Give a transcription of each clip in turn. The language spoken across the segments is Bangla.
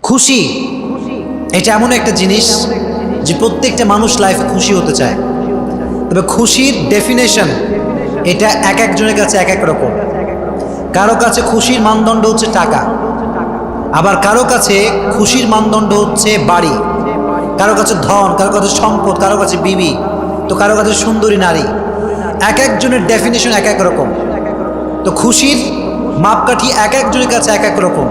খুশি এটা এমন একটা জিনিস যে প্রত্যেকটা মানুষ লাইফে খুশি হতে চায়, তবে খুশির ডেফিনেশন এটা এক একজনের কাছে এক এক রকম। কারো কাছে খুশির মানদণ্ড হচ্ছে টাকা, আবার কারো কাছে খুশির মানদণ্ড হচ্ছে বাড়ি, কারো কাছে ধন, কারো কাছে সম্পদ, কারো কাছে বিবি, তো কারো কাছে সুন্দরী নারী। এক একজনের ডেফিনেশন এক এক রকম। তো খুশির মাপকাঠি এক একজনের কাছে এক এক রকম।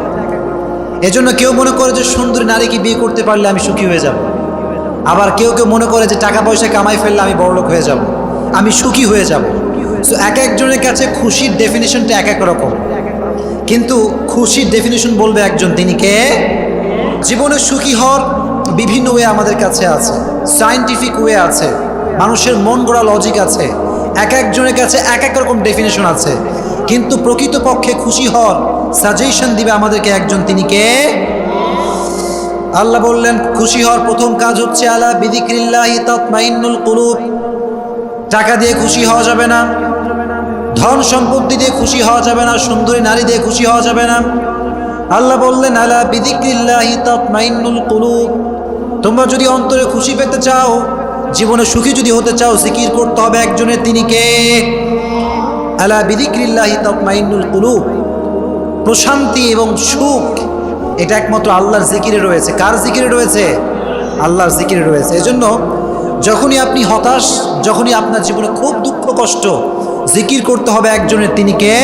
এজন্য কেউ মনে করে যে সুন্দরী নারীকে বিয়ে করতে পারলে আমি সুখী হয়ে যাব, আবার কেউ কেউ মনে করে যে টাকা পয়সা কামাই ফেললে আমি বড়লোক হয়ে যাব, আমি সুখী হয়ে যাব। সো এক একজনের কাছে খুশির ডেফিনেশনটা এক এক রকম, কিন্তু খুশির ডেফিনেশন বলবে একজন, তিনি কে? জীবনে সুখী হওয়ার বিভিন্ন ওয়ে আমাদের কাছে আছে, সায়েন্টিফিক ওয়ে আছে, মানুষের মন গড়া লজিক আছে, এক একজনের কাছে এক এক রকম ডেফিনেশন আছে। কিন্তু প্রকৃতপক্ষে খুশি হওয়ার সাজেশন দিবে আমাদেরকে একজন, তিনি কে? আল্লাহ বললেন খুশি হওয়ার প্রথম কাজ হচ্ছে আলা বিযিক্রিল্লাহি তাতমাইন্নুল কুলুব। টাকা দিয়ে খুশি হওয়া যাবে না, ধন সম্পত্তি দিয়ে খুশি হওয়া যাবে না, সুন্দরী নারী দিয়ে খুশি হওয়া যাবে না। আল্লাহ বললেন আলা বিযিক্রিল্লাহি তাতমাইন্নুল কুলুব। তোমরা যদি অন্তরে খুশি পেতে চাও, জীবনে সুখী যদি হতে চাও, জিকির করতে হবে একজনের, তিনি কে? আলা বিযিক্রিল্লাহি তাতমাইন্নুল কুলুব। প্রশান্তি এবং সুখ এটা একমাত্র আল্লাহর জিকিরে রয়েছে। কার জিকিরে রয়েছে? আল্লাহর জিকিরে রয়েছে। এজন্য যখনই আপনি হতাশ, যখনই আপনার জীবনে খুব দুঃখ কষ্ট, জিকির করতে হবে একজনের, তিনি কে?